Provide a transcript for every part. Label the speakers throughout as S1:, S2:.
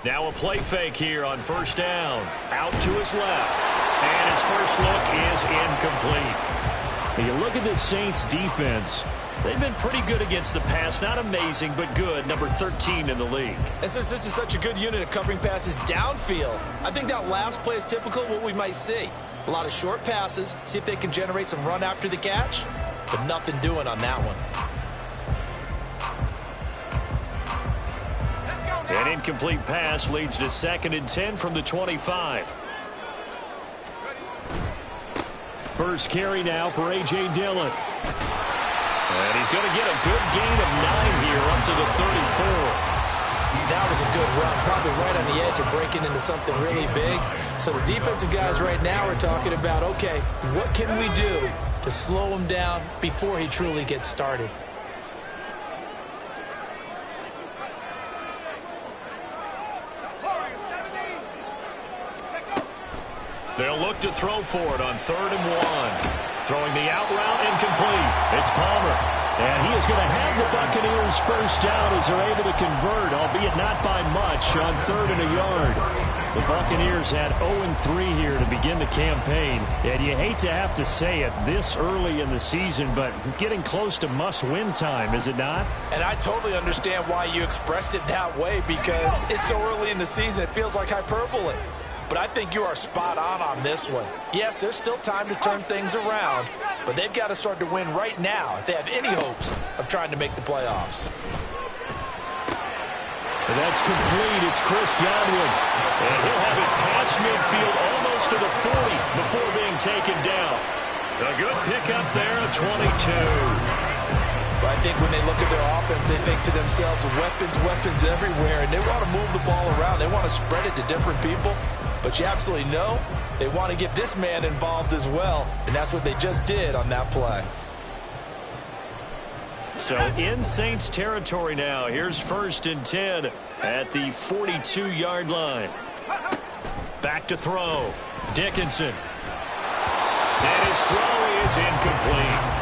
S1: Now a play fake here on first down. Out to his left. And his first look is incomplete. When you look at this Saints defense, they've been pretty good against the pass. Not amazing, but good. Number 13 in the league.
S2: And since this is such a good unit of covering passes downfield, I think that last play is typical of what we might see. A lot of short passes, see if they can generate some run after the catch, but nothing doing on that one.
S1: An incomplete pass leads to 2nd and 10 from the 25. First carry now for A.J. Dillon. And he's going to get a good gain of 9 here up to the 34.
S2: That was a good run, probably right on the edge of breaking into something really big. So the defensive guys right now are talking about, okay, what can we do to slow him down before he truly gets started?
S1: They'll look to throw for it on 3rd and 1. Throwing the out route incomplete. It's Palmer. And he is going to have the Buccaneers first down as they're able to convert, albeit not by much, on 3rd and a yard. The Buccaneers had 0-3 here to begin the campaign. And you hate to have to say it this early in the season, but getting close to must-win time, is it not?
S2: And I totally understand why you expressed it that way, because it's so early in the season, it feels like hyperbole. But I think you are spot on this one. Yes, there's still time to turn things around, but they've got to start to win right now if they have any hopes of trying to make the playoffs.
S1: And that's complete. It's Chris Godwin. And he'll have it past midfield almost to the 40 before being taken down. A good pickup there at 22.
S2: But I think when they look at their offense, they think to themselves, weapons everywhere, and they want to move the ball around. They want to spread it to different people. But you absolutely know they want to get this man involved as well, and that's what they just did on that play.
S1: So in Saints territory now. Here's 1st and 10 at the 42-yard line. Back to throw. Dickinson. And his throw is incomplete.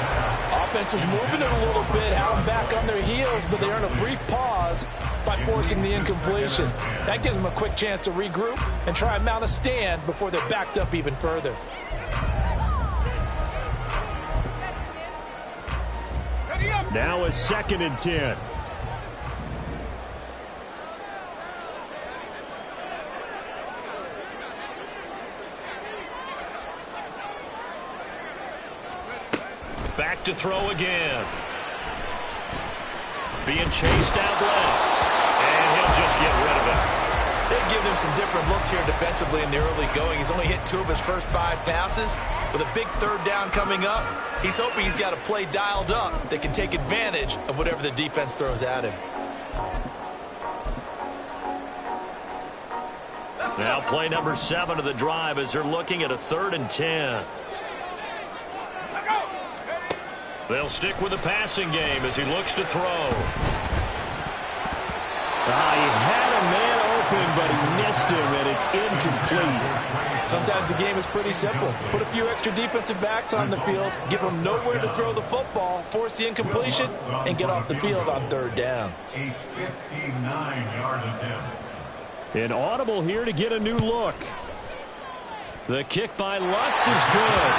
S2: Offense was moving it a little bit, had them back on their heels, but they earned a brief pause by forcing the incompletion. That gives them a quick chance to regroup and try and mount a stand before they're backed up even further.
S1: Now a 2nd and 10. Back to throw again. Being chased out left. And he'll just get rid of it.
S2: They've given him some different looks here defensively in the early going. He's only hit 2 of his first 5 passes. With a big 3rd down coming up, he's hoping he's got a play dialed up that can take advantage of whatever the defense throws at him.
S1: Now play number 7 of the drive as they're looking at a 3rd and 10. They'll stick with the passing game as he looks to throw.
S3: He had a man open, but he missed him, and it's incomplete.
S2: Sometimes the game is pretty simple. Put a few extra defensive backs on the field, give them nowhere to throw the football, force the incompletion, and get off the field on 3rd down.
S4: A 59-yard attempt.
S1: An audible here to get a new look. The kick by Lutz is good.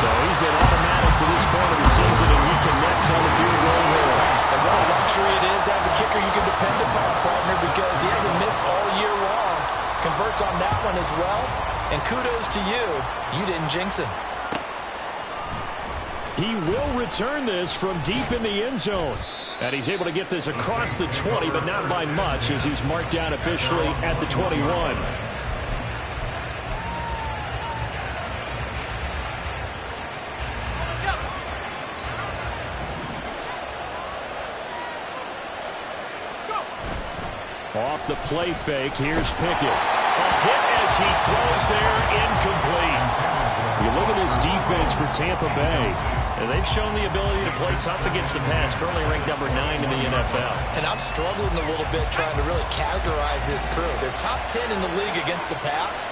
S1: So he's been automatic to this point of the season, and he connects on the field goal there.
S2: And what a luxury it is to have a kicker you can depend upon, partner, because he hasn't missed all year long. Converts on that one as well. And kudos to you. You didn't jinx him.
S1: He will return this from deep in the end zone. And he's able to get this across the 20, but not by much, as he's marked down officially at the 21. Off the play fake, here's Pickett. A hit as he throws there, incomplete. You look at this defense for Tampa Bay, and they've shown the ability to play tough against the pass, currently ranked number 9 in the NFL.
S2: And I'm struggling a little bit trying to really categorize this crew. They're top 10 in the league against the pass,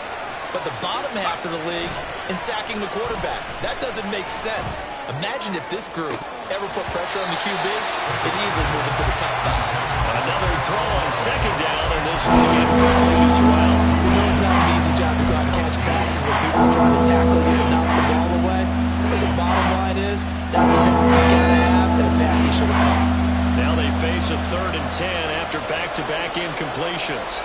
S2: but the bottom half of the league in sacking the quarterback. That doesn't make sense. Imagine if this group ever put pressure on the QB, they'd easily move into the top 5.
S1: Another throw on second down, and this one incomplete as well.
S2: You know it's not an easy job to go out and catch passes when people are trying to tackle you and knock the ball away. But the bottom line is, that's a pass he's got to have and a pass he should have caught.
S1: Now they face a 3rd and 10 after back-to-back incompletions.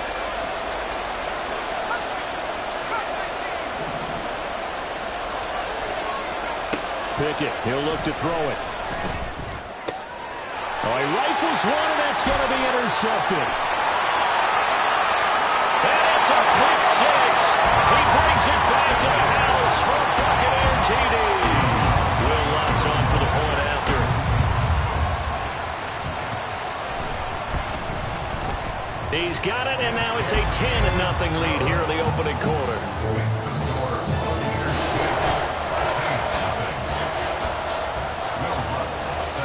S1: Pickett, he'll look to throw it. Oh, he rifles one, and that's going to be intercepted. And it's a quick 6. He brings it back to the house for a Buccaneer TD. Will Lutz on for the point after. He's got it, and now it's a 10-0 lead here in the opening quarter.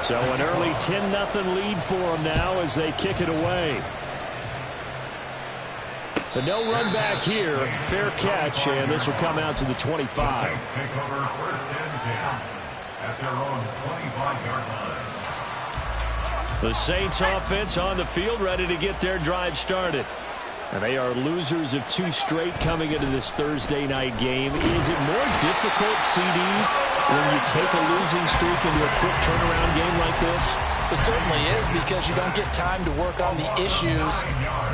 S1: So an early 10-0 lead for them now as they kick it away. But no run back here. Fair catch, and this will come out to the 25.
S4: Take over 1st and 10 at their own 25-yard line.
S1: The Saints offense on the field, ready to get their drive started. And they are losers of 2 straight coming into this Thursday night game. Is it more difficult, CD, when you take a losing streak into a quick turnaround game like this?
S2: It certainly is, because you don't get time to work on the issues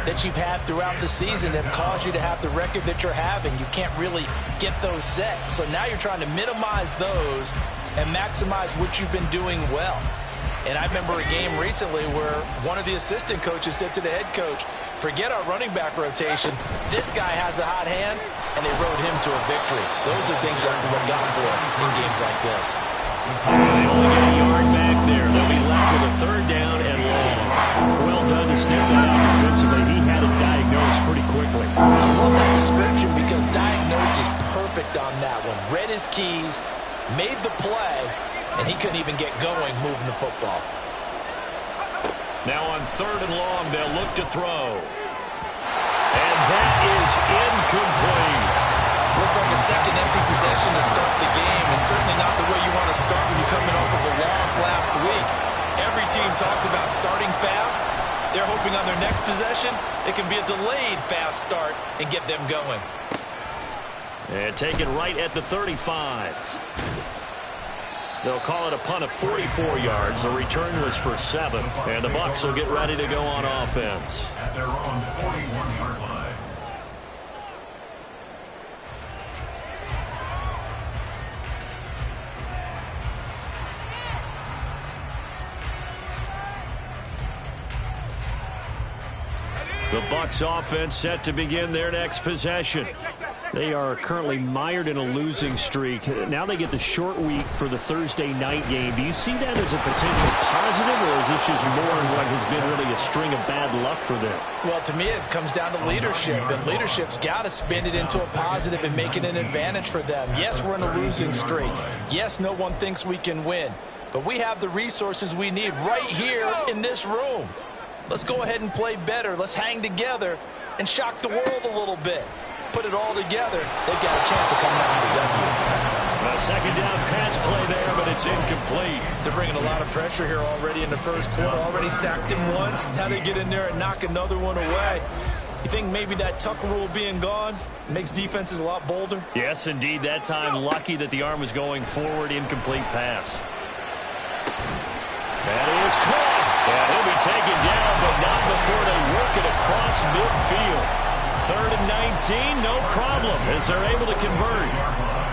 S2: that you've had throughout the season that have caused you to have the record that you're having. You can't really get those set. So now you're trying to minimize those and maximize what you've been doing well. And I remember a game recently where one of the assistant coaches said to the head coach, forget our running back rotation. This guy has a hot hand, and they rode him to a victory. Those are things you have to look out for in games like this.
S1: They only get a yard back there. They'll be left with a 3rd down and long. Well done to sniff that out defensively. He had it diagnosed pretty quickly.
S2: I love that description because diagnosed is perfect on that one. Read his keys, made the play, and he couldn't even get going moving the football.
S1: Now on 3rd and long, they'll look to throw. And that is incomplete.
S2: Looks like a second empty possession to start the game, and certainly not the way you want to start when you're coming off of a loss last week. Every team talks about starting fast. They're hoping on their next possession, it can be a delayed fast start and get them going.
S1: And take it right at the 35. They'll call it a punt of 44 yards. The return was for 7. And the Bucs will get ready to go on offense.
S4: At their own 41-yard line.
S1: The Bucs offense set to begin their next possession. They are currently mired in a losing streak. Now they get the short week for the Thursday night game. Do you see that as a potential positive, or is this just more in what has been really a string of bad luck for them?
S2: Well, to me, it comes down to leadership, and leadership's got to spin it into a positive and make it an advantage for them. Yes, we're in a losing streak. Yes, no one thinks we can win, but we have the resources we need right here in this room. Let's go ahead and play better. Let's hang together and shock the world a little bit. Put it all together, they've got a chance of coming out with the W.
S1: A second down pass play there, but it's incomplete.
S2: They're bringing a lot of pressure here already in the first quarter. Already sacked him once. Now they get in there and knock another one away. You think maybe that tuck rule being gone makes defenses a lot bolder?
S1: Yes, indeed. That time, lucky that the arm was going forward. Incomplete pass. That is caught. And he'll be taken down, but not before they work it across midfield. 3rd and 19, no problem, as they're able to convert.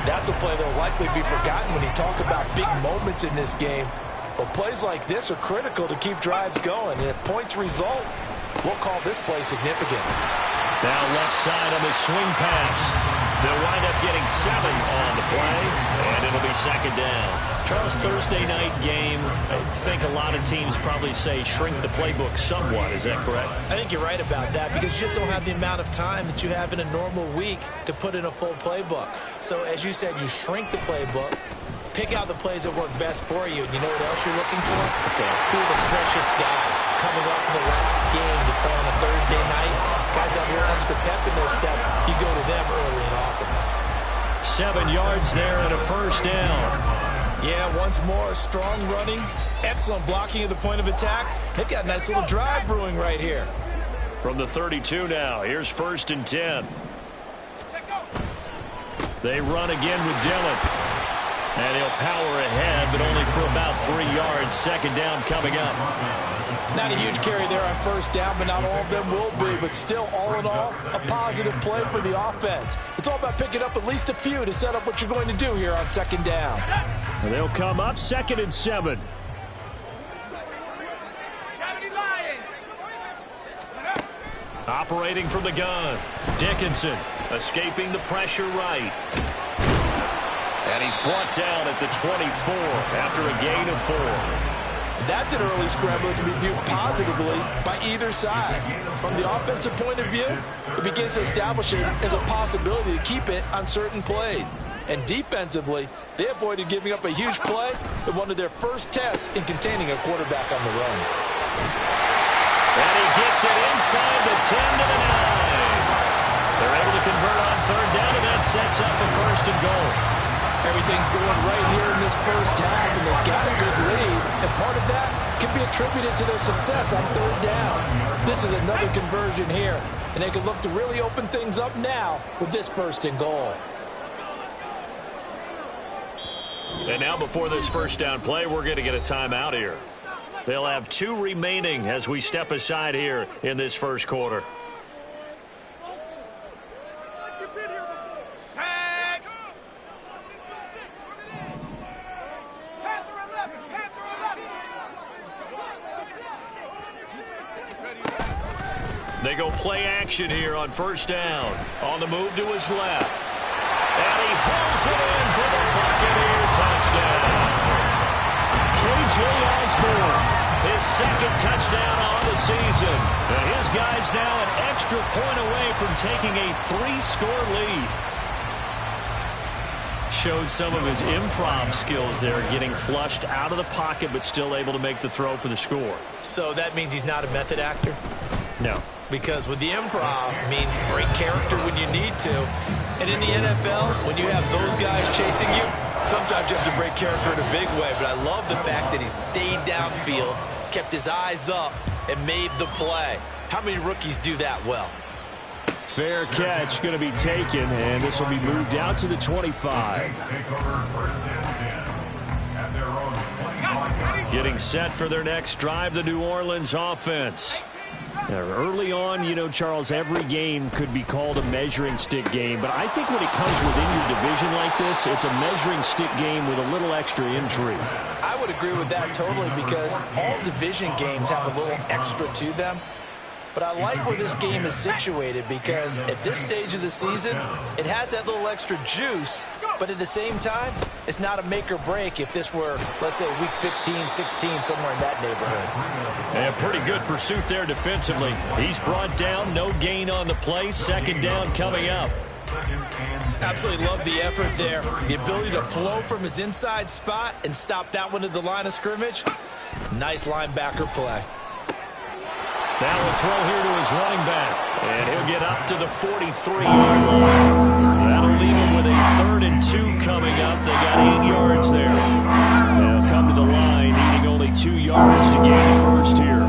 S2: That's a play that will likely be forgotten when you talk about big moments in this game. But plays like this are critical to keep drives going. And if points result, we'll call this play significant.
S1: Now left side on the swing pass. They'll wind up getting 7 on the play, and it'll be second down. Charles, Thursday night game, I think a lot of teams probably say shrink the playbook somewhat. Is that correct?
S2: I think you're right about that, because you just don't have the amount of time that you have in a normal week to put in a full playbook. So as you said, you shrink the playbook, Pick out the plays that work best for you. And you know what else you're looking for? Who are the freshest guys coming off the last game to play on a Thursday night? Guys have a little extra pep in their step. You go to them early and often.
S1: 7 yards there and a first down.
S2: Yeah, once more, strong running, excellent blocking at the point of attack. They've got a nice little drive brewing right here.
S1: From the 32 now, here's 1st and 10. They run again with Dillon. And he'll power ahead, but only for about 3 yards. 2nd down coming up.
S2: Not a huge carry there on 1st down, but not all of them will be. But still, all in all, a positive play for the offense. It's all about picking up at least a few to set up what you're going to do here on 2nd down.
S1: And they'll come up 2nd and 7. Operating from the gun. Dickinson escaping the pressure right. And he's brought down at the 24 after a gain of 4.
S2: That's an early scramble that can be viewed positively by either side. From the offensive point of view, it begins to establish it as a possibility to keep it on certain plays. And defensively, they avoided giving up a huge play in one of their first tests in containing a quarterback on the run.
S1: And he gets it inside the 10 to the 9. They're able to convert on 3rd down, and that sets up the 1st and goal.
S2: Everything's going right here in this first half, and they've got a good lead. And part of that can be attributed to their success on 3rd down. This is another conversion here, and they can look to really open things up now with this 1st and goal.
S1: And now before this 1st down play, we're going to get a timeout here. They'll have 2 remaining as we step aside here in this 1st quarter. They go play action here on 1st down. On the move to his left. And he pulls it in for the Buccaneer touchdown. K.J. Osborne, his 2nd touchdown on the season. And his guy's now an extra point away from taking a 3-score lead. Showed some of his improv skills there, getting flushed out of the pocket but still able to make the throw for the score.
S2: So that means he's not a method actor?
S1: No.
S2: Because with the improv means break character when you need to. And in the NFL, when you have those guys chasing you, sometimes you have to break character in a big way. But I love the fact that he stayed downfield, kept his eyes up, and made the play. How many rookies do that well?
S1: Fair catch going to be taken, and this will be moved out to the 25. Getting set for their next drive, the New Orleans offense. Now, early on, you know, Charles, every game could be called a measuring stick game, but I think when it comes within your division like this, it's a measuring stick game with a little extra intrigue.
S2: I would agree with that totally, because all division games have a little extra to them. But I like where this game is situated, because at this stage of the season, it has that little extra juice, but at the same time, it's not a make or break if this were, let's say, week 15, 16, somewhere in that neighborhood.
S1: And pretty good pursuit there defensively. He's brought down, no gain on the play, 2nd down coming up.
S2: Absolutely love the effort there. The ability to flow from his inside spot and stop that one at the line of scrimmage. Nice linebacker play.
S1: That will throw here to his running back. And he'll get up to the 43-yard line. That'll leave him with a 3rd and 2 coming up. They got 8 yards there. They'll come to the line, needing only 2 yards to gain the 1st here.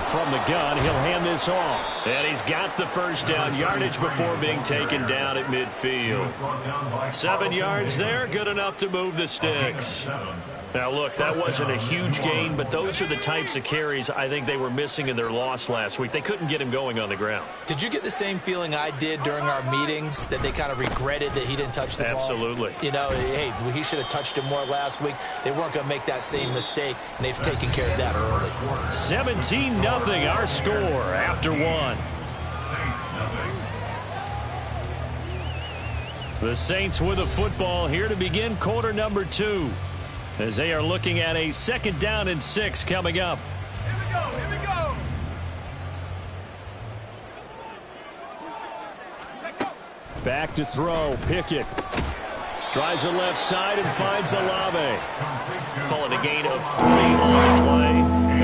S1: From the gun, he'll hand this off. And he's got the 1st down yardage before being taken down at midfield. 7 yards there, good enough to move the sticks. Now, look, that wasn't a huge gain, but those are the types of carries I think they were missing in their loss last week. They couldn't get him going on the ground.
S2: Did you get the same feeling I did during our meetings, that they kind of regretted that he didn't touch the ball?
S1: Absolutely.
S2: You know, hey, he should have touched him more last week. They weren't going to make that same mistake, and they've taken care of that early.
S1: 17-0, our score after 1. The Saints with the football here to begin quarter number 2. As they are looking at a 2nd down and 6 coming up.
S5: Here we go.
S1: Back to throw, Pickett. Tries the left side and finds Olave. Calling a gain of 3 on the play.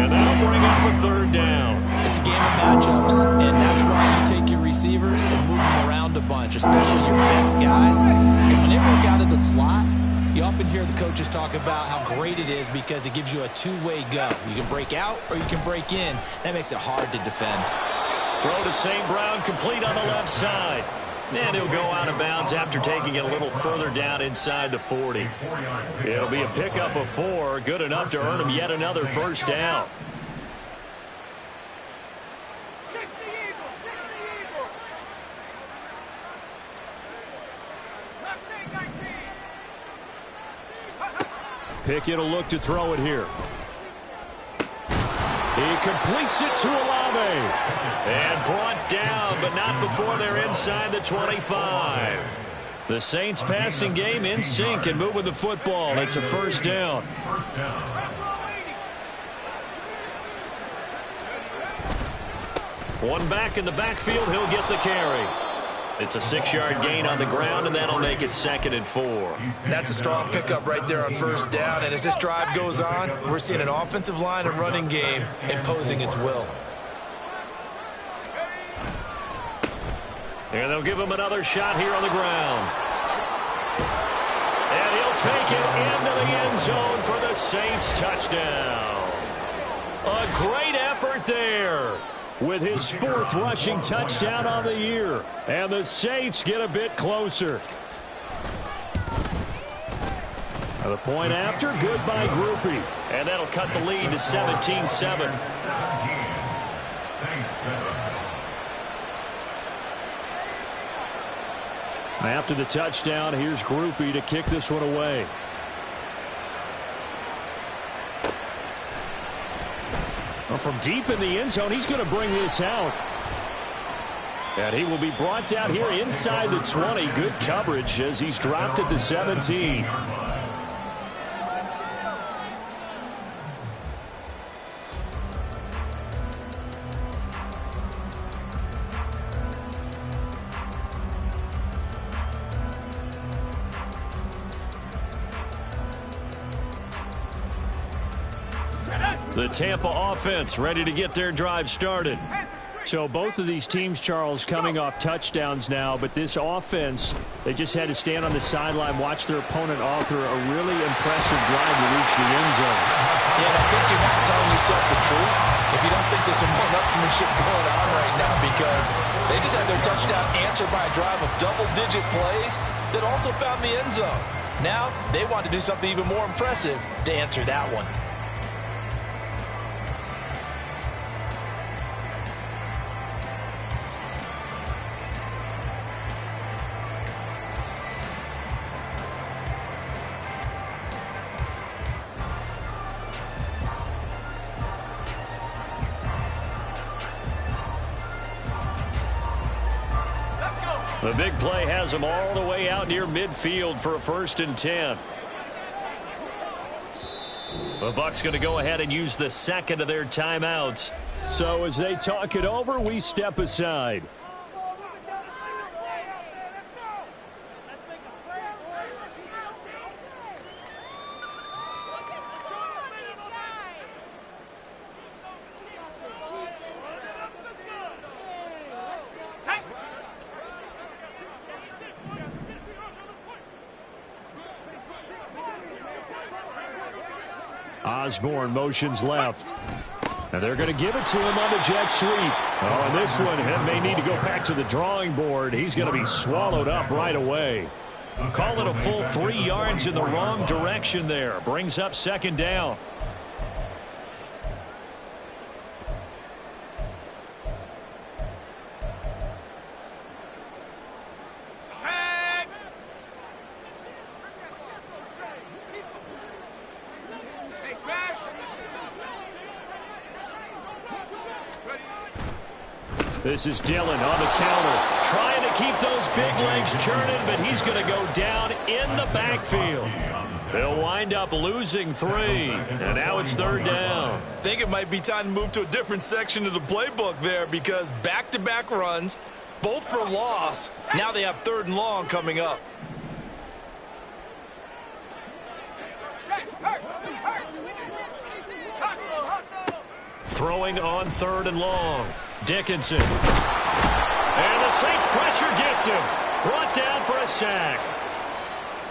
S1: And that'll bring up a third down.
S2: It's a game of matchups, and that's why you take your receivers and move them around a bunch, especially your best guys. And when they work out of the slot, you often hear the coaches talk about how great it is because it gives you a two-way go. You can break out or you can break in. That makes it hard to defend.
S1: Throw to St. Brown, complete on the left side. And he'll go out of bounds after taking it a little further down inside the 40. It'll be a pickup of 4, good enough to earn him yet another first down. Pickett will look to throw it here. He completes it to Olave. And brought down, but not before they're inside the 25. The Saints passing game in sync and moving the football. It's a first down. One back in the backfield, he'll get the carry. It's a 6-yard gain on the ground, and that'll make it 2nd and 4.
S2: That's a strong pickup right there on first down. And as this drive goes on, we're seeing an offensive line and running game imposing its will.
S1: And they'll give him another shot here on the ground. And he'll take it into the end zone for the Saints touchdown. A great effort there, with his 4th rushing touchdown on the year. And the Saints get a bit closer. And the point after, good by Groupie. And that'll cut the lead to 17-7. After the touchdown, here's Groupie to kick this one away. Well, from deep in the end zone, he's going to bring this out. And he will be brought down here inside the 20. Good coverage as he's dropped at the 17. The Tampa offense ready to get their drive started. So both of these teams, Charles, coming off touchdowns now, but this offense, they just had to stand on the sideline, watch their opponent author a really impressive drive to reach the end zone.
S2: Yeah, and I think you're not telling yourself the truth if you don't think there's some one-upsmanship going on right now, because they just had their touchdown answered by a drive of double-digit plays that also found the end zone. Now they want to do something even more impressive to answer that one.
S1: The big play has them all the way out near midfield for a 1st and 10. The Bucs going to go ahead and use the 2nd of their timeouts. So as they talk it over, we step aside. Osborne motions left. And they're going to give it to him on the jet sweep. Oh, and this one may need to go back to the drawing board. He's going to be swallowed up right away. Call it a full 3 yards in the wrong direction there. Brings up 2nd down. This is Dillon on the counter, trying to keep those big legs churning, but he's going to go down in the backfield. They'll wind up losing 3, and now it's 3rd down.
S2: I think it might be time to move to a different section of the playbook there, because back-to-back runs, both for loss. Now they have 3rd and long coming up.
S1: Throwing on 3rd and long. Dickinson. And the Saints pressure gets him. Brought down for a sack.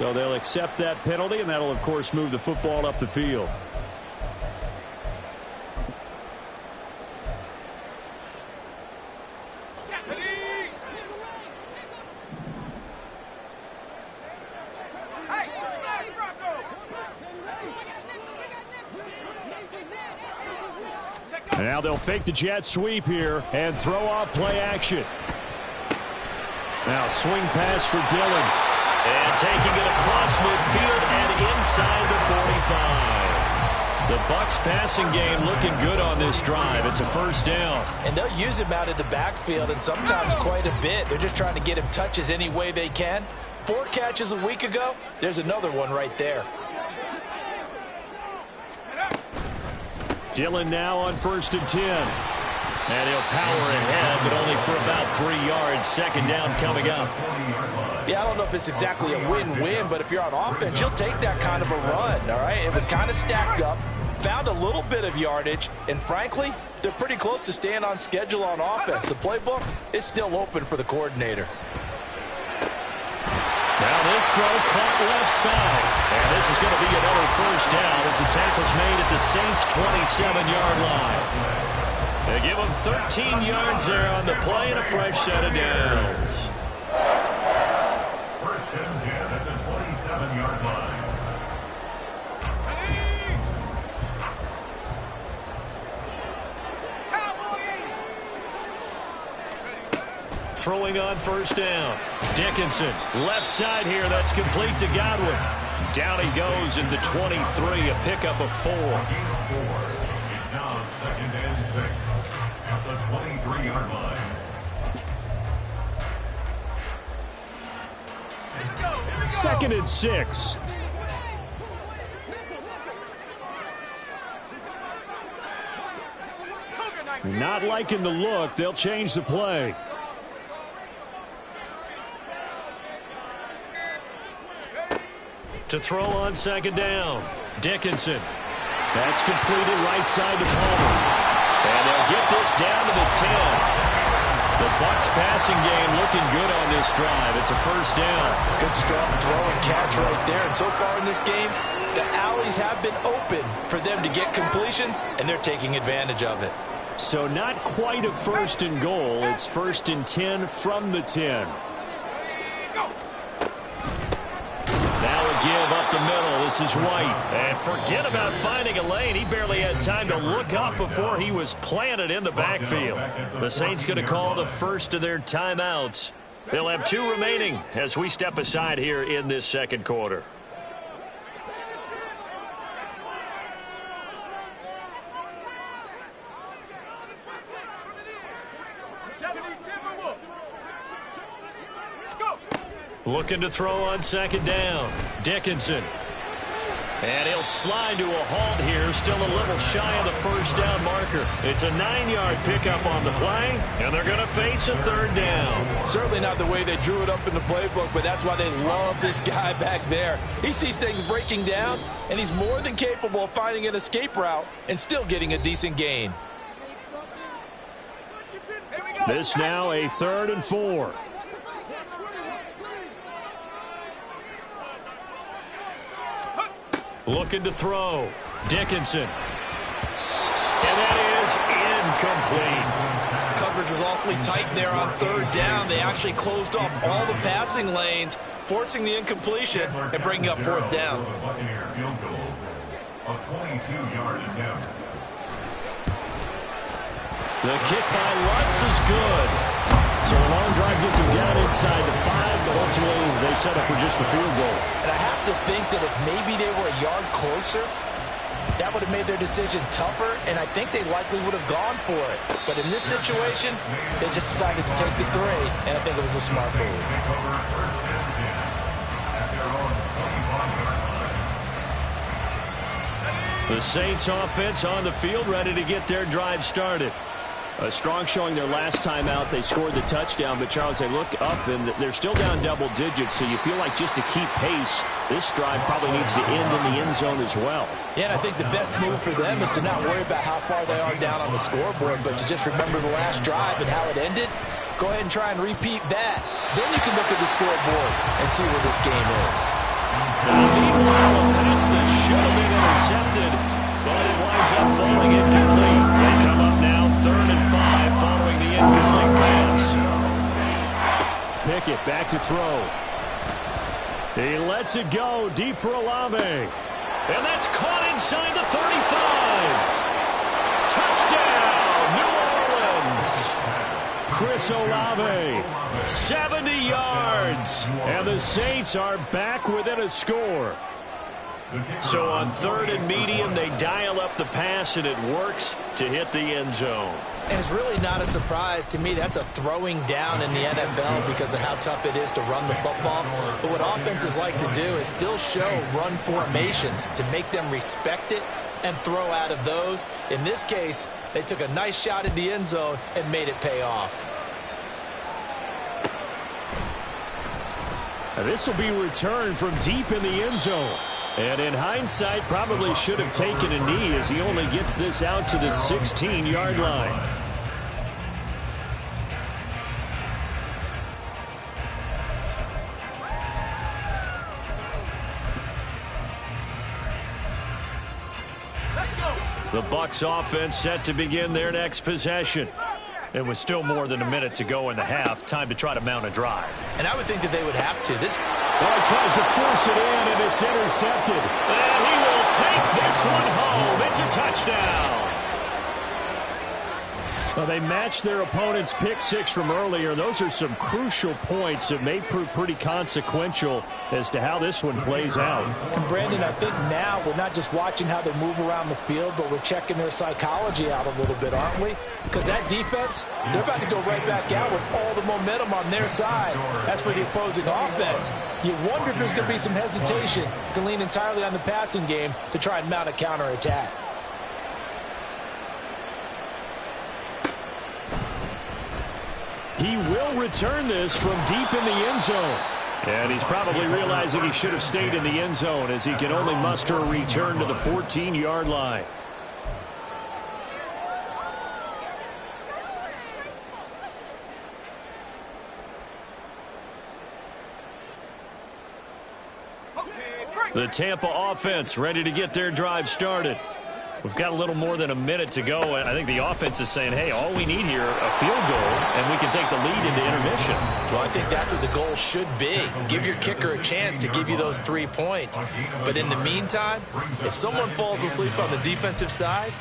S3: So they'll accept that penalty, and that'll, of course, move the football up the field. And now they'll fake the jet sweep here and throw off play action. Now swing pass for Dillon.
S1: And taking it across midfield and inside the 45. The Bucs passing game looking good on this drive. It's a 1st down.
S2: And they'll use him out of the backfield, and sometimes quite a bit. They're just trying to get him touches any way they can. 4 catches a week ago. There's another one right there.
S1: Dillon now on 1st and 10. And he'll power ahead, but only for about 3 yards. 2nd down coming up.
S2: Yeah, I don't know if it's exactly a win-win, but if you're on offense, you'll take that kind of a run, all right? It was kind of stacked up, found a little bit of yardage, and frankly, they're pretty close to staying on schedule on offense. The playbook is still open for the coordinator.
S1: Now this throw caught left side. And this is going to be another 1st down as the tackle's made at the Saints' 27-yard line. They give them 13 yards there on the play and a fresh set of downs.
S4: 1st and 10 at the 27-yard line.
S1: Throwing on 1st down. Dickinson, left side here. That's complete to Godwin. Down he goes into 23, a pickup of 4.
S4: It's now 2nd and 6 at the 23-yard line.
S3: Second and 6. Not liking the look. They'll change the play.
S1: To throw on 2nd down. Dickinson. That's completed right side to Palmer. And they'll get this down to the 10. The Bucs passing game looking good on this drive. It's a 1st down.
S2: Good strong throw and catch right there. And so far in this game, the alleys have been open for them to get completions, and they're taking advantage of it.
S3: So not quite a 1st and goal. It's 1st and 10 from the 10.
S1: Now a give up the middle. This is White. And forget about finding a lane. He barely had time to look up before he was planted in the backfield. The Saints going to call the first of their timeouts. They'll have 2 remaining as we step aside here in this 2nd quarter. Looking to throw on 2nd down. Dickinson. And he'll slide to a halt here. Still a little shy of the 1st down marker. It's a 9-yard pickup on the play, and they're going to face a 3rd down.
S2: Certainly not the way they drew it up in the playbook, but that's why they love this guy back there. He sees things breaking down, and he's more than capable of finding an escape route and still getting a decent gain.
S3: This now a 3rd and 4.
S1: Looking to throw. Dickinson. And that is incomplete.
S2: Coverage was awfully tight there on 3rd down. They actually closed off all the passing lanes, forcing the incompletion and bringing up 4th down.
S4: A 22-yard attempt.
S1: The kick by Lutz is good. So a long drive gets him down inside the 5, but ultimately they settle for just the field goal.
S2: And I have to think that if maybe they were a yard closer, that would have made their decision tougher, and I think they likely would have gone for it. But in this situation, they just decided to take the 3, and I think it was a smart move.
S1: The Saints offense on the field, ready to get their drive started.
S3: A strong showing their last time out. They scored the touchdown, but Charles, they look up and they're still down double digits, so you feel like just to keep pace,
S1: This drive probably needs to end in the end zone as well.
S2: Yeah, and I think the best move for them is to not worry about how far they are down on the scoreboard, but to just remember the last drive and how it ended. Go ahead and try and repeat that. Then you can look at the scoreboard and see where this game is.
S1: Meanwhile, a pass that should have been intercepted, but it winds up falling incomplete. They come up now 3rd and 5 following the incomplete pass. Pickett back to throw. He lets it go deep for Olave. And that's caught inside the 35. Touchdown, New Orleans. Chris Olave, 70 yards. And the Saints are back within a score. So on 3rd and medium, they dial up the pass, and it works to hit the end zone.
S2: And it's really not a surprise to me. That's a throwing down in the NFL because of how tough it is to run the football. But what offenses like to do is still show run formations to make them respect it and throw out of those. In this case, they took a nice shot at the end zone and made it pay off.
S1: This will be returned from deep in the end zone. And in hindsight, probably should have taken a knee as he only gets this out to the 16-yard line. The Bucs offense set to begin their next possession. It was still more than a minute to go in the half. Time to try to mount a drive.
S2: And I would think that they would have to.
S1: Well, he tries to force it in, and it's intercepted. And he will take this one home. It's a touchdown. Well, they matched their opponent's pick six from earlier. Those are some crucial points that may prove pretty consequential as to how this one plays out.
S2: And Brandon, I think now we're not just watching how they move around the field, but we're checking their psychology out a little bit, aren't we? Because that defense, they're about to go right back out with all the momentum on their side. That's for the opposing offense. You wonder if there's going to be some hesitation to lean entirely on the passing game to try and mount a counterattack.
S1: He will return this from deep in the end zone. And he's probably realizing he should have stayed in the end zone as he can only muster a return to the 14-yard line. The Tampa offense ready to get their drive started. We've got a little more than a minute to go. I think the offense is saying, hey, all we need here, a field goal, and we can take the lead into intermission.
S2: Well, I think that's what the goal should be. Give your kicker a chance to give you those 3 points. But in the meantime, if someone falls asleep on the defensive side,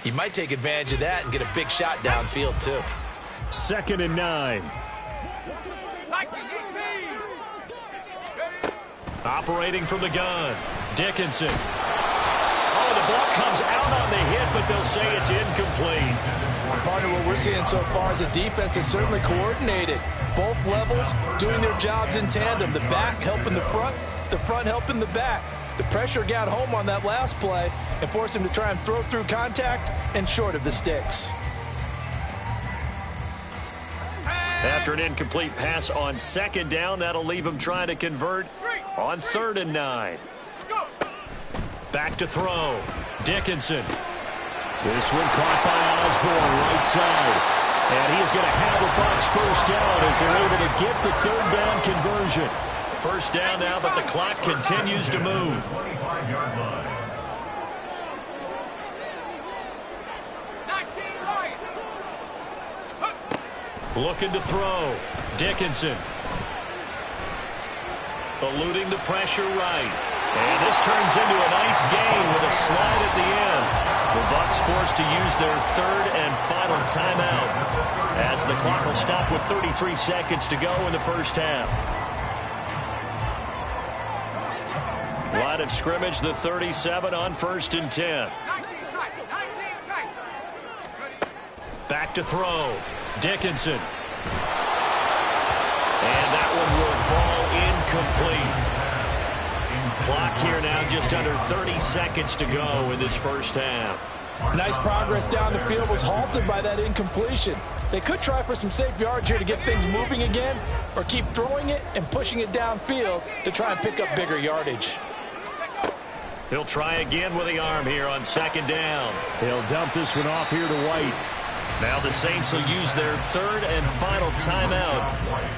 S2: you might take advantage of that and get a big shot downfield, too.
S1: 2nd and 9. Operating from the gun, Dickinson. Oh, the ball comes out on the hit, but they'll say it's incomplete.
S2: Partner, what we're seeing so far is the defense is certainly coordinated. Both levels doing their jobs in tandem. The back helping the front helping the back. The pressure got home on that last play and forced him to try and throw through contact and short of the sticks.
S1: After an incomplete pass on 2nd down, that'll leave him trying to convert on 3rd and 9. Back to throw. Dickinson. This one caught by Osborne, right side. And he is going to have the Bucs first down as they're able to get the 3rd down conversion. First down now, but the clock continues to move. Looking to throw. Dickinson. Eluding the pressure right. And this turns into a nice gain with a slide at the end. The Bucs forced to use their 3rd and final timeout as the clock will stop with 33 seconds to go in the first half. Line of scrimmage, the 37 on 1st and 10. Back to throw. Dickinson. And that one will fall incomplete. Clock here now just under 30 seconds to go in this first half.
S2: Nice progress down the field was halted by that incompletion. They could try for some safe yards here to get things moving again, or keep throwing it and pushing it downfield to try and pick up bigger yardage.
S1: He'll try again with the arm here on second down.
S3: He'll dump this one off here to White.
S1: Now the Saints will use their third and final timeout.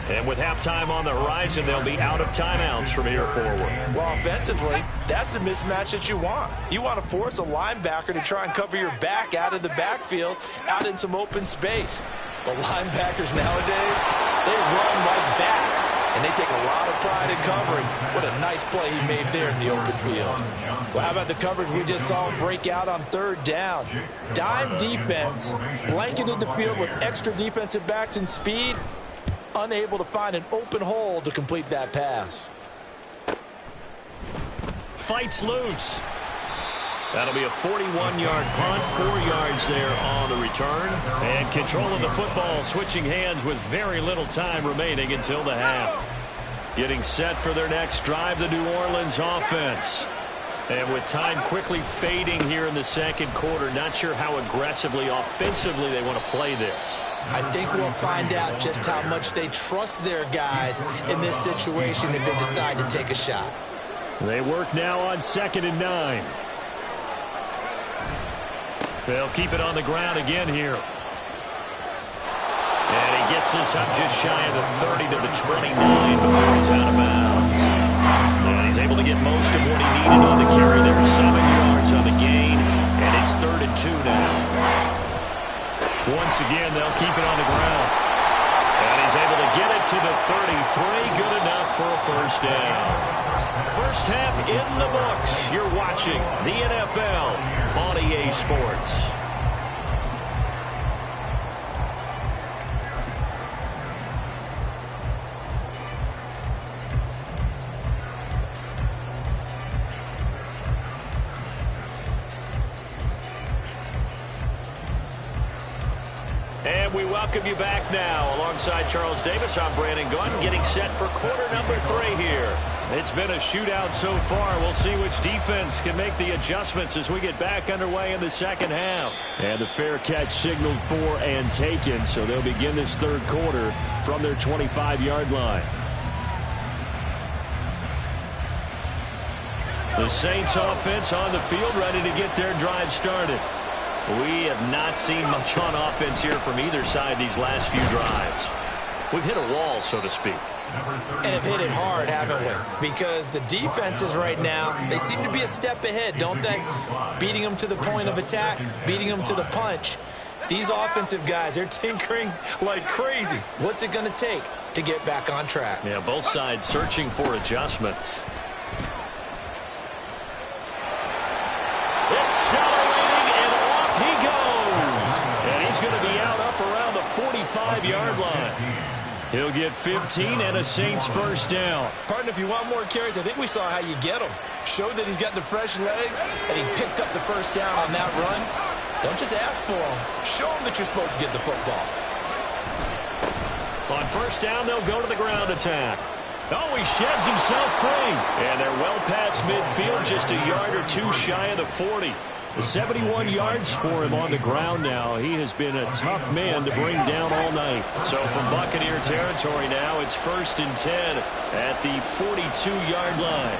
S1: And with halftime on the horizon, they'll be out of timeouts from here forward.
S2: Well, offensively, that's the mismatch that you want. You want to force a linebacker to try and cover your back out of the backfield, out in some open space. The linebackers nowadays, they run like backs, and they take a lot of pride in covering. What a nice play he made there in the open field. Well, how about the coverage we just saw him break out on third down? Dime defense, blanketed the field with extra defensive backs and speed, unable to find an open hole to complete that pass.
S1: Fights loose. That'll be a 41-yard punt, 4 yards there on the return. And control of the football, switching hands with very little time remaining until the half. Getting set for their next drive, the New Orleans offense. And with time quickly fading here in the second quarter, not sure how aggressively, offensively they want to play this.
S2: I think we'll find out just how much they trust their guys in this situation if they decide to take a shot.
S3: They work now on 2nd and 9.
S1: They'll keep it on the ground again here. And he gets this up just shy of the 30 to the 29 before he's out of bounds. And he's able to get most of what he needed on the carry there. 7 yards on the gain, and it's 3rd and 2 now. Once again, they'll keep it on the ground. And he's able to get it to the 33. Good enough for a first down. First half in the books. You're watching the NFL on EA Sports. And we welcome you back now. Alongside Charles Davis, I'm Brandon Gunn, getting set for quarter number 3 here. It's been a shootout so far. We'll see which defense can make the adjustments as we get back underway in the second half.
S3: And the fair catch signaled for and taken, so they'll begin this third quarter from their 25-yard line.
S1: The Saints offense on the field, ready to get their drive started. We have not seen much on offense here from either side these last few drives. We've hit a wall, so to speak.
S2: And have hit it hard, haven't we? Because the defenses right now, they seem to be a step ahead, don't they? Beating them to the point of attack, beating them to the punch. These offensive guys, they're tinkering like crazy. What's it going to take to get back on track?
S1: Yeah, both sides searching for adjustments. Accelerating, and off he goes. And he's going to be out up around the 45-yard line. He'll get 15 and a Saints first down.
S2: Partner, if you want more carries, I think we saw how you get them. Showed that he's got the fresh legs, and he picked up the first down on that run. Don't just ask for them. Show them that you're supposed to get the football.
S1: On first down, they'll go to the ground attack. Oh, he sheds himself free. And they're well past midfield, just a yard or two shy of the 40.
S3: 71 yards for him on the ground now. He has been a tough man to bring down all night.
S1: So from Buccaneer territory now, it's 1st and 10 at the 42-yard line.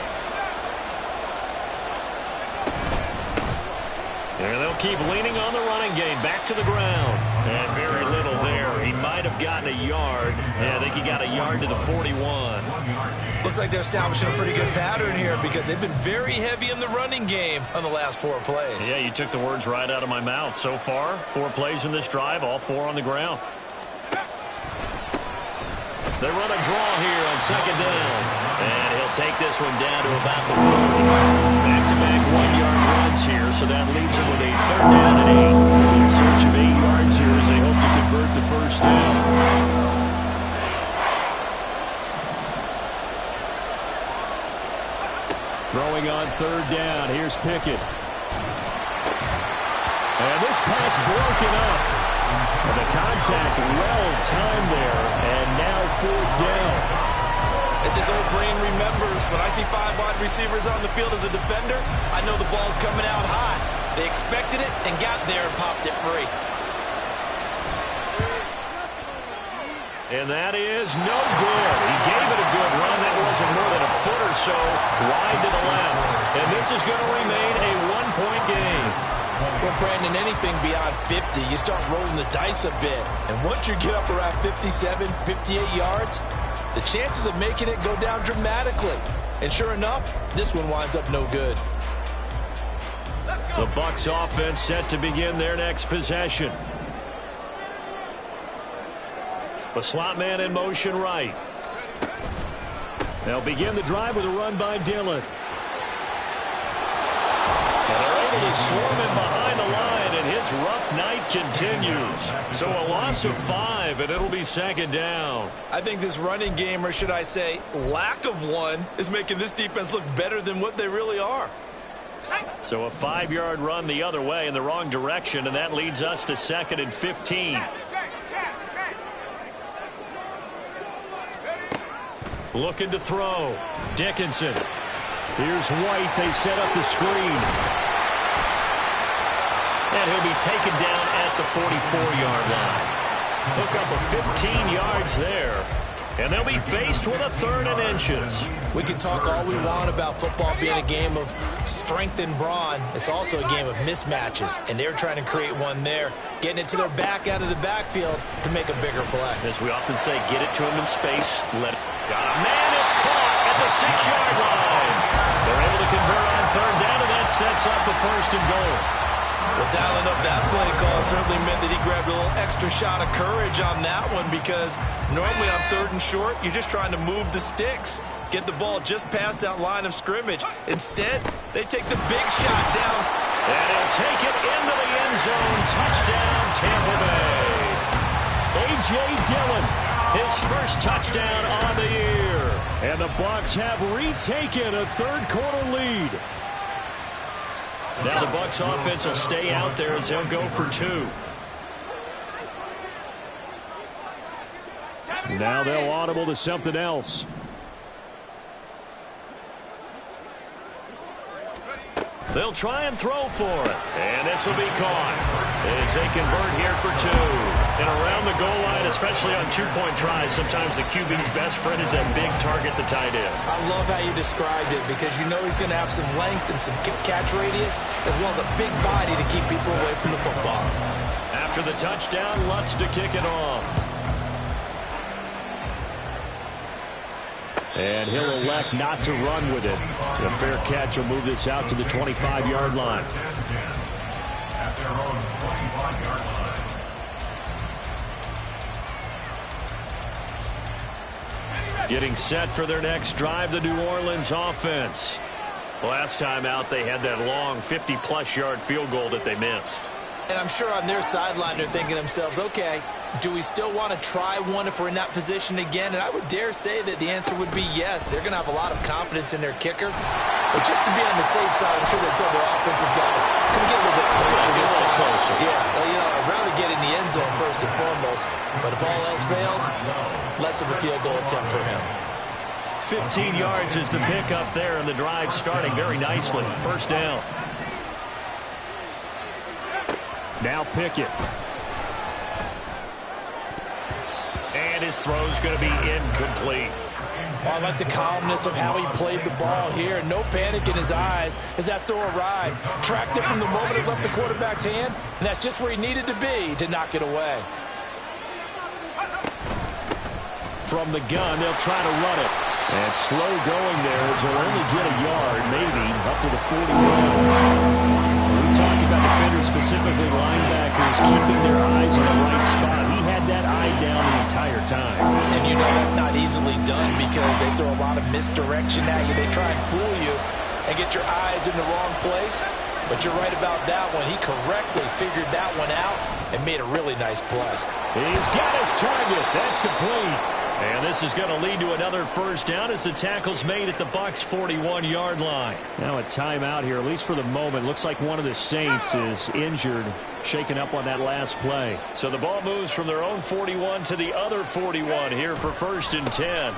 S1: And they'll keep leaning on the running game. Back to the ground. And very little there. He might have gotten a yard. Yeah, I think he got a yard to the 41.
S2: Looks like they're establishing a pretty good pattern here because they've been very heavy in the running game on the last 4 plays.
S1: Yeah, you took the words right out of my mouth. So far, 4 plays in this drive, all 4 on the ground. They run a draw here on second down. And he'll take this one down to about the 40. Back-to-back 1-yard runs here, so that leaves him with a 3rd down and 8.
S3: In search of 8 yards here as they hope to convert the first down. Throwing on 3rd down. Here's Pickett. And this pass broken up. And the contact well timed there. And now 4th down.
S2: As his old brain remembers, when I see 5 wide receivers on the field as a defender, I know the ball's coming out high. They expected it and got there and popped it free.
S1: And that is no good. He gave it a good run. That wasn't more than a foot or so wide to the left. And this is going to remain a one-point game.
S2: Well, Brandon, anything beyond 50, you start rolling the dice a bit. And once you get up around 57, 58 yards, the chances of making it go down dramatically. And sure enough, this one winds up no good.
S1: The Bucs offense set to begin their next possession. The slot man in motion right. They'll begin the drive with a run by Dillon. And they're able to swarm him behind the line, and his rough night continues. So a loss of 5, and it'll be second down.
S2: I think this running game, or should I say lack of one, is making this defense look better than what they really are.
S1: So a 5-yard run the other way in the wrong direction, and that leads us to 2nd and 15. Looking to throw. Dickinson. Here's White. They set up the screen. And he'll be taken down at the 44-yard line. Hook up of 15 yards there. And they'll be faced with a 3rd and inches.
S2: We can talk all we want about football being a game of strength and brawn. It's also a game of mismatches, and they're trying to create one there, getting it to their back out of the backfield to make a bigger play.
S1: As we often say, get it to him in space. Let it. Got a man. It's caught at the 6-yard line. They're able to convert on 3rd down, and that sets up the 1st and goal.
S2: Well, dialing up that play call certainly meant that he grabbed a little extra shot of courage on that one, because normally on 3rd and short, you're just trying to move the sticks, get the ball just past that line of scrimmage. Instead, they take the big shot down.
S1: And he'll take it into the end zone. Touchdown, Tampa Bay. A.J. Dillon, his first touchdown on the year. And the Bucs have retaken a 3rd-quarter lead. Now the Bucs offense will stay out there as they'll go for 2. Now they'll audible to something else. They'll try and throw for it. And this will be caught as they convert here for 2. And around the goal line, especially on 2-point tries, sometimes the QB's best friend is that big target, the tight end.
S2: I love how you described it, because you know he's going to have some length and some catch radius, as well as a big body to keep people away from the football.
S1: After the touchdown, Lutz to kick it off. And he'll elect not to run with it. A fair catch will move this out to the 25-yard line.
S4: At their own 25-yard line.
S1: Getting set for their next drive, the New Orleans offense. Last time out, they had that long 50-plus yard field goal that they missed.
S2: And I'm sure on their sideline they're thinking to themselves, okay, do we still want to try one if we're in that position again? And I would dare say that the answer would be yes. They're going to have a lot of confidence in their kicker. But just to be on the safe side, I'm sure they told their offensive guys, can we get a little bit closer this time? Yeah, well, you know, I'd rather get in the end zone first and foremost. But if all else fails, less of a field goal attempt for him.
S1: 15 yards is the pickup there, and the drive starting very nicely. 1st down. Now Pickett. And his throw's going to be incomplete.
S2: I like the calmness of how he played the ball here. No panic in his eyes as that throw arrived. Tracked it from the moment it left the quarterback's hand, and that's just where he needed to be to knock it away.
S1: From the gun, they'll try to run it. And slow going there as they'll only get a yard, maybe, up to the 41. We talk about defenders, specifically linebackers, keeping their eyes in the right spot. He had that eye down the entire time.
S2: And you know that's not easily done, because they throw a lot of misdirection at you. They try and fool you and get your eyes in the wrong place. But you're right about that one. He correctly figured that one out and made a really nice play.
S1: He's got his target. That's complete. And this is going to lead to another 1st down as the tackle's made at the Bucs' 41-yard line. Now a timeout here, at least for the moment. Looks like one of the Saints is injured, shaken up on that last play. So the ball moves from their own 41 to the other 41 here for 1st and 10.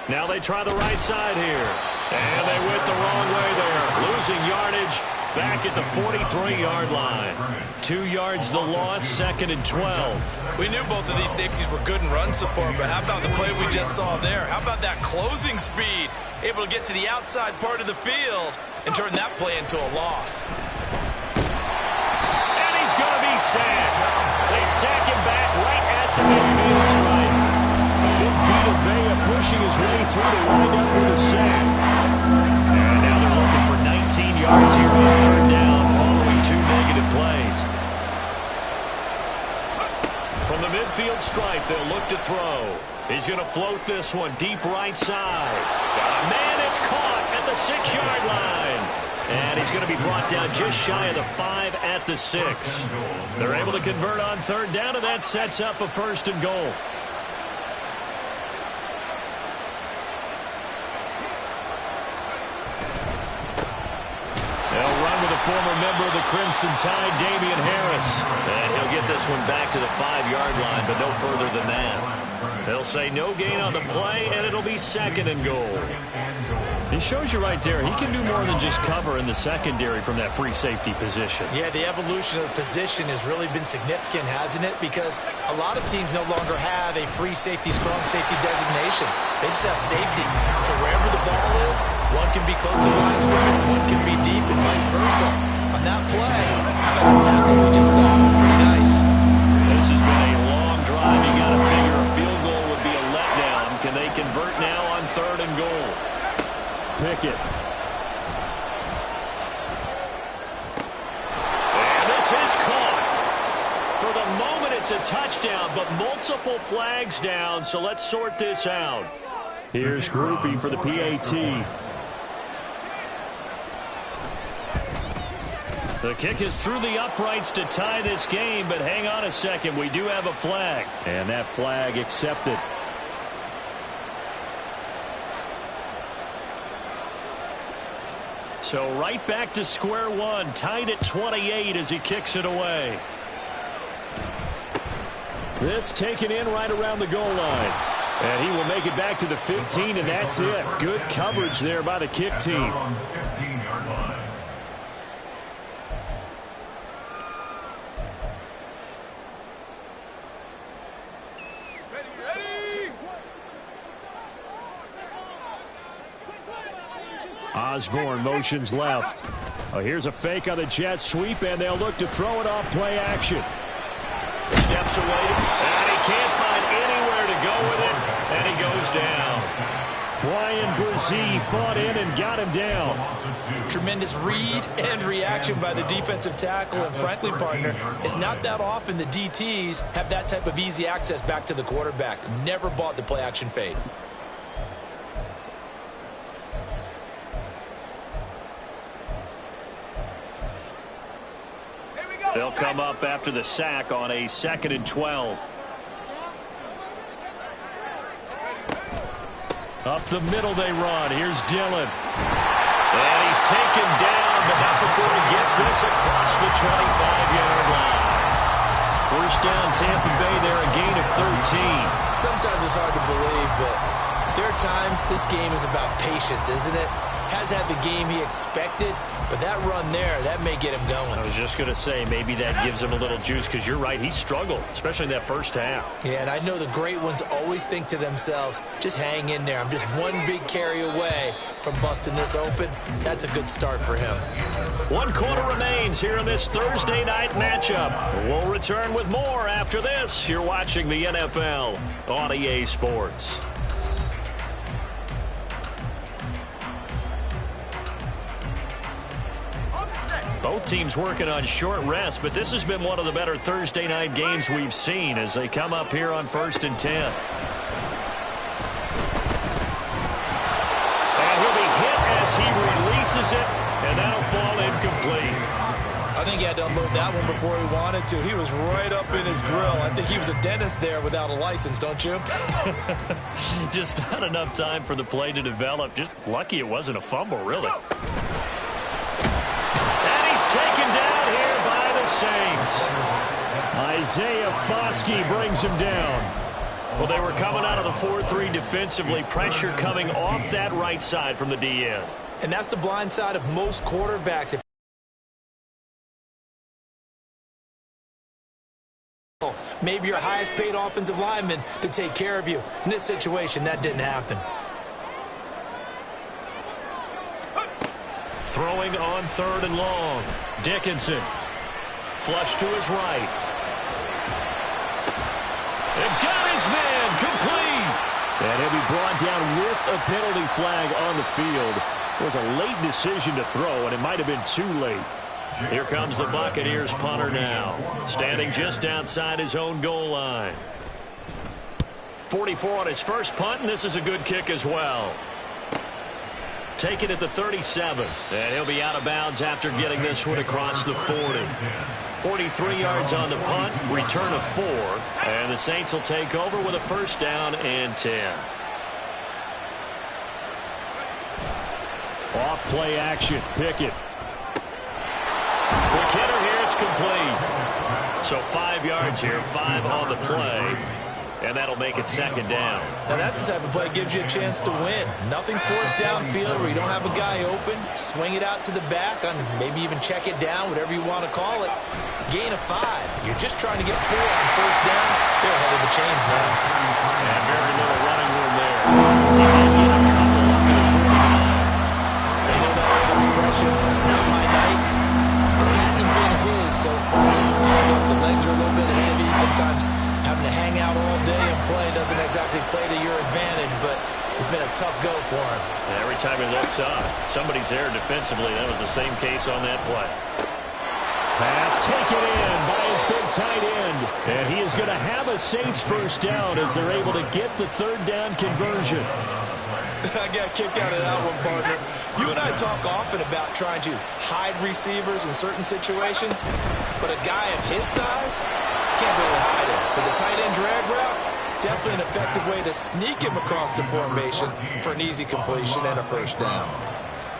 S1: Now they try the right side here. And they went the wrong way there. Losing yardage back at the 43-yard line. 2 yards the loss, 2nd and 12.
S2: We knew both of these safeties were good in run support, but how about the play we just saw there? How about that closing speed? Able to get to the outside part of the field and turn that play into a loss.
S1: And he's going to be sacked. They sack him back right at the midfield stripe. Good feet of Vea pushing his way through to wind up with a sack. And now they're looking for 19 yards here on 3rd down following 2 negative plays. From the midfield stripe, they'll look to throw. He's going to float this one deep right side. Got a man, it's caught at the 6-yard line. And he's going to be brought down just shy of the 5 at the 6. They're able to convert on 3rd down, and that sets up a 1st and goal. They'll run with a former member of the Crimson Tide, Damian Harris. And he'll get this one back to the 5-yard line, but no further than that. They'll say no gain on the play, and it'll be 2nd and goal. He shows you right there, he can do more than just cover in the secondary from that free safety position.
S2: Yeah, the evolution of the position has really been significant, hasn't it? Because a lot of teams no longer have a free safety, strong safety designation. They just have safeties. So wherever the ball is, one can be close to the line of scrimmage, one can be deep, and vice versa. On that play, how about the tackle we just saw? Pretty nice.
S1: This has been a long drive. You got to figure a field goal would be a letdown. Can they convert now on 3rd and goal? Pickett. And this is caught. For the moment, it's a touchdown, but multiple flags down, so let's sort this out. Here's Groupie for the PAT. The kick is through the uprights to tie this game, but hang on a second. We do have a flag. And that flag accepted. So right back to square one, tied at 28 as he kicks it away. This taken in right around the goal line. And he will make it back to the 15, and that's it. Good coverage there by the kick team. Osborne motions left. Oh, here's a fake on the jet sweep, and they'll look to throw it off play action. Steps away, and he can't find anywhere to go with it, and he goes down. Brian Brzee fought in and got him down.
S2: Tremendous read and reaction by the defensive tackle, and frankly, partner, it's not that often the DTs have that type of easy access back to the quarterback. Never bought the play action fade.
S1: They'll come up after the sack on a 2nd and 12. Up the middle they run. Here's Dillon. And he's taken down, but not before he gets this across the 25-yard line. 1st down, Tampa Bay there, a gain of 13.
S2: Sometimes it's hard to believe, but there are times this game is about patience, isn't it? Has had the game he expected, but that run there, that may get him going.
S1: I was just going to say, maybe that gives him a little juice, because you're right, he struggled, especially in that 1st half.
S2: Yeah, and I know the great ones always think to themselves, just hang in there. I'm just one big carry away from busting this open. That's a good start for him.
S1: 1 quarter remains here in this Thursday night matchup. We'll return with more after this. You're watching the NFL on EA Sports. Both teams working on short rest, but this has been one of the better Thursday night games we've seen as they come up here on 1st and 10. And he'll be hit as he releases it, and that'll fall incomplete.
S2: I think he had to unload that one before he wanted to. He was right up in his grill. I think he was a dentist there without a license, don't you?
S1: Just not enough time for the play to develop. Just lucky it wasn't a fumble, really. Taken down here by the Saints. Isaiah Foskey brings him down. Well, they were coming out of the 4-3 defensively. Pressure coming off that right side from the DN.
S2: And that's the blind side of most quarterbacks. maybe your highest paid offensive lineman to take care of you. In this situation, that didn't happen.
S1: Throwing on 3rd and long. Dickinson. Flush to his right. And got his man complete. And he'll be brought down with a penalty flag on the field. It was a late decision to throw, and it might have been too late. Here comes the Buccaneers punter now, standing just outside his own goal line. 44 on his first punt, and this is a good kick as well. Take it at the 37, and he'll be out of bounds after getting this one across the 40. 43 yards on the punt, return of 4, and the Saints will take over with a 1st down and 10. Off play action, Pickett. Quick hitter here, it's complete. So 5 yards here, 5 on the play, and that'll make it 2nd down.
S2: Now that's the type of play that gives you a chance to win. Nothing forced downfield where you don't have a guy open. Swing it out to the back, and maybe even check it down, whatever you want to call it. Gain of 5. You're just trying to get 4 on 1st down. They're ahead of the chains now.
S1: And very little running room there. He did get a couple up to the 49.
S2: They know that old expression, it's not my night. It hasn't been his so far. I don't know if the legs are a little bit heavy. Sometimes having to hang out all day and play doesn't exactly play to your advantage, but it's been a tough go for him.
S1: And every time he looks up, somebody's there defensively. That was the same case on that play. Pass taken in by his big tight end. And he is going to have a Saints 1st down as they're able to get the 3rd down conversion.
S2: I got a kick out of that one, partner. You and I talk often about trying to hide receivers in certain situations, but a guy of his size can't really hide him. But the tight end drag route, definitely an effective way to sneak him across the formation for an easy completion and a 1st down.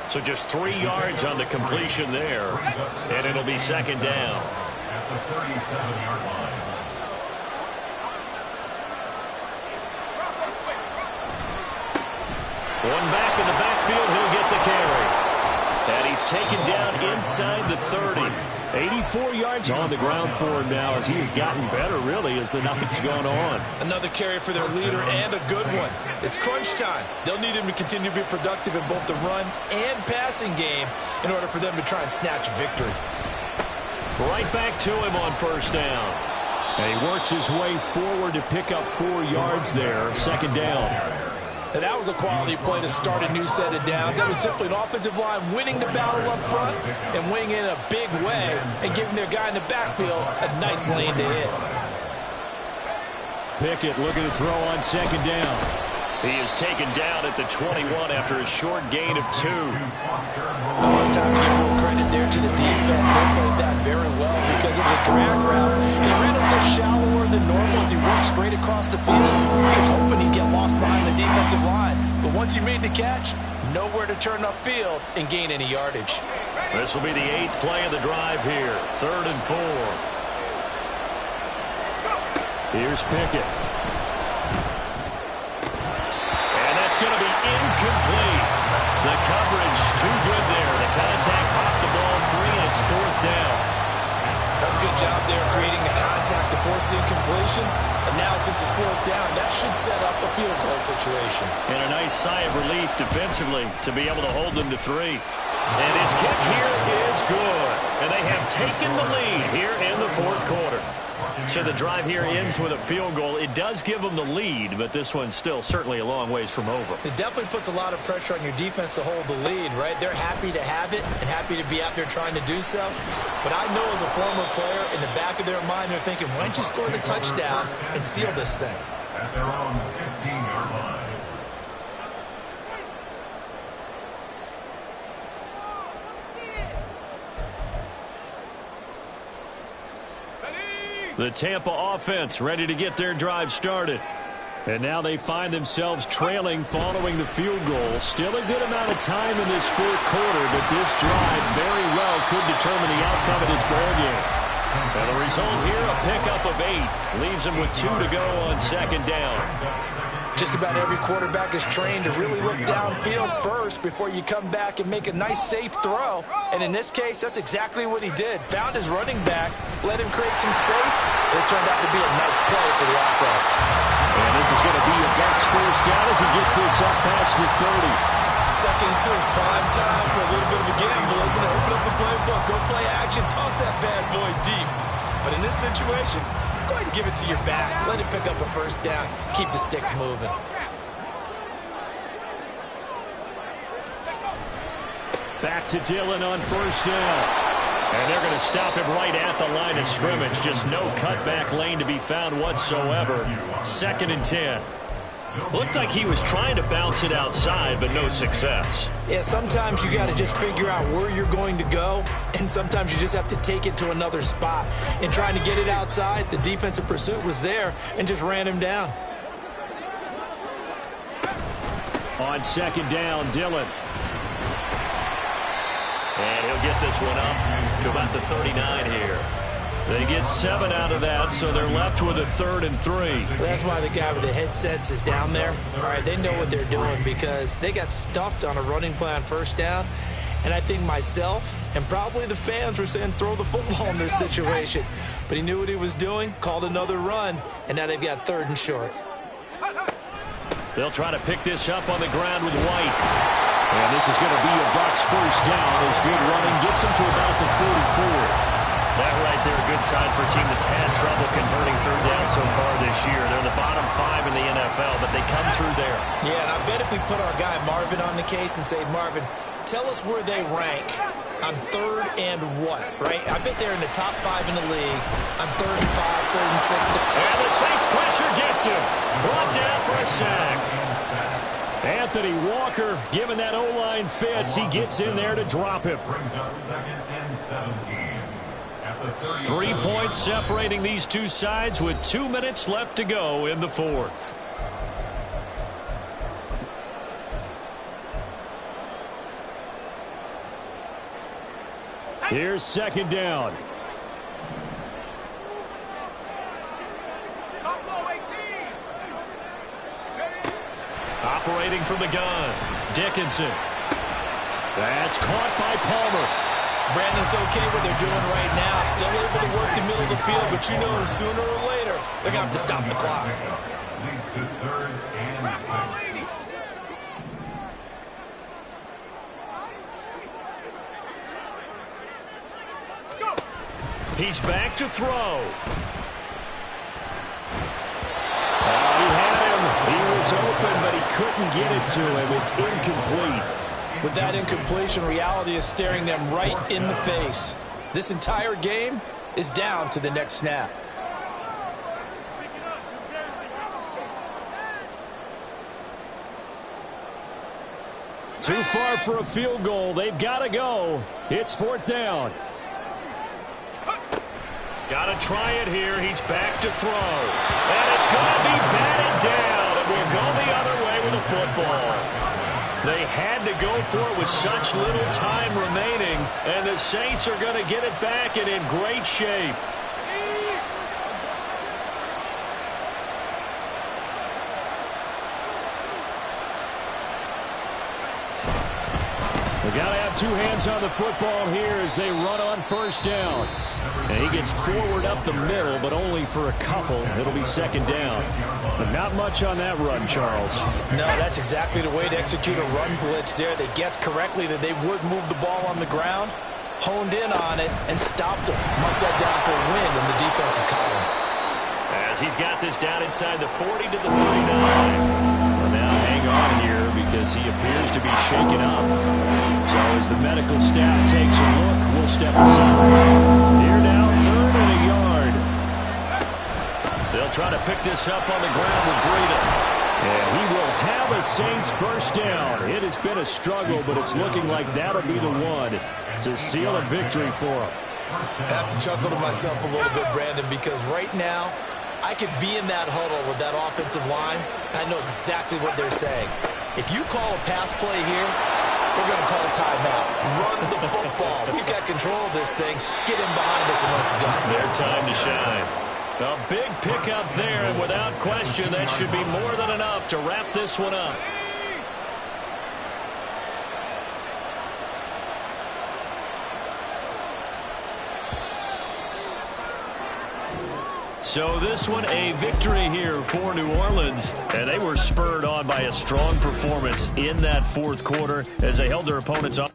S1: So just 3 yards on the completion there, and it'll be 2nd down.
S4: At the 37-yard line.
S1: One back in the backfield, he'll get the carry. And he's taken down inside the 30. 84 yards on the ground for him now as he has gotten better, really, as the night's gone on.
S2: Another carry for their leader and a good one. It's crunch time. They'll need him to continue to be productive in both the run and passing game in order for them to try and snatch a victory.
S1: Right back to him on 1st down. And he works his way forward to pick up 4 yards there, 2nd down.
S2: And that was a quality play to start a new set of downs. That was simply an offensive line winning the battle up front and winning in a big way and giving their guy in the backfield a nice lane to hit.
S1: Pickett looking to throw on 2nd down. He is taken down at the 21 after a short gain of 2.
S2: Well, it's time to give a little credit there to the defense. They played that very well because it was a drag route. And he ran a little shallower than normal as he worked straight across the field. He was hoping he'd get lost behind the defensive line. But once he made the catch, nowhere to turn upfield and gain any yardage.
S1: This will be the 8th play of the drive here. 3rd and 4. Here's Pickett. Going to be incomplete. The coverage too good there. The contact popped the ball free, and it's 4th down.
S2: That's a good job there creating the contact to force the incompletion. And now since it's 4th down, that should set up a field goal situation.
S1: And a nice sigh of relief defensively to be able to hold them to 3. And his kick here is good. And they have taken the lead here in the 4th quarter. So the drive here ends with a field goal. It does give them the lead, but this one's still certainly a long ways from over.
S2: It definitely puts a lot of pressure on your defense to hold the lead, right? They're happy to have it and happy to be out there trying to do so. But I know as a former player, in the back of their mind, they're thinking, why don't you score the touchdown and seal this thing?
S4: At their own 15-yard line.
S1: The Tampa offense ready to get their drive started. And now they find themselves trailing following the field goal. Still a good amount of time in this 4th quarter, but this drive very well could determine the outcome of this ball game. And the result here, a pickup of 8. Leaves him with 2 to go on second down.
S2: Just about every quarterback is trained to really look downfield first before you come back and make a nice, safe throw. And in this case, that's exactly what he did. Found his running back, let him create some space, and it turned out to be a nice play for the offense.
S1: And this is going to be a Bucs first down as he gets this up past the 30.
S2: Second to his prime time for a little bit of a gamble, isn't it? Open up the playbook, go play action, toss that bad boy deep. But in this situation, go ahead and give it to your back. Let him pick up a first down. Keep the sticks moving.
S1: Back to Dillon on first down. And they're going to stop him right at the line of scrimmage. Just no cutback lane to be found whatsoever. 2nd and 10. Looked like he was trying to bounce it outside, but no success.
S2: Yeah, sometimes you got to just figure out where you're going to go, and sometimes you just have to take it to another spot. In trying to get it outside, the defensive pursuit was there and just ran him down.
S1: On second down, Dillon. And he'll get this one up to about the 39 here. They get 7 out of that, so they're left with a 3rd and 3.
S2: Well, that's why the guy with the headsets is down there. All right, they know what they're doing because they got stuffed on a running play on first down. And I think myself and probably the fans were saying throw the football in this situation. But he knew what he was doing, called another run, and now they've got 3rd and short.
S1: They'll try to pick this up on the ground with White. And this is going to be a Bucs first down. His good running gets him to about the 44. That right there, a good sign for a team that's had trouble converting 3rd down so far this year. They're the bottom 5 in the NFL, but they come through there.
S2: Yeah, and I bet if we put our guy Marvin on the case and say, Marvin, tell us where they rank on 3rd and what, right? I bet they're in the top 5 in the league on 3rd and 5, 3rd and 6.
S1: And the Saints pressure gets him. Brought down for a sack. Anthony Walker giving that O-line fits. He gets in there to drop him.
S4: Brings up 2nd and 17.
S1: 3 points separating these two sides with 2 minutes left to go in the 4th. Here's second down. Operating from the gun, Dickinson. That's caught by Palmer.
S2: Brandon's okay what they're doing right now. Still able to work the middle of the field, but you know sooner or later they're going to have to stop the clock.
S4: Leads to 3rd and
S1: 6. He's back to throw. He had him. He was open, but he couldn't get it to him. It's incomplete.
S2: With that incompletion, reality is staring them right in the face. This entire game is down to the next snap.
S1: Too far for a field goal. They've got to go. It's 4th down. Got to try it here. He's back to throw. And it's going to be batted down. And we'll go the other way with the football. They had to go for it with such little time remaining, and the Saints are going to get it back and in great shape. They got to have 2 hands on the football here as they run on first down. And he gets forward up the middle, but only for a couple. It'll be second down. But not much on that run, Charles.
S2: No, that's exactly the way to execute a run blitz there. They guessed correctly that they would move the ball on the ground, honed in on it, and stopped them. Marked that down for a win in the defense's column.
S1: As he's got this down inside the 40 to the 39. Well, now hang on here because he appears to be shaken up. So as the medical staff takes a look, we'll step aside. Here now, 3rd and a yard. They'll try to pick this up on the ground with Breida. And he will have a Saints first down. It has been a struggle, but it's looking like that'll be the one to seal a victory for him.
S2: I have to chuckle to myself a little bit, Brandon, because right now I could be in that huddle with that offensive line, and I know exactly what they're saying. If you call a pass play here, We're going to call a timeout. Run the football. We've got control of this thing. Get in behind us and let's go.
S1: Their time to shine. A big pickup there, and without question, that should be more than enough to wrap this one up. So this one, a victory here for New Orleans. And they were spurred on by a strong performance in that fourth quarter as they held their opponents up.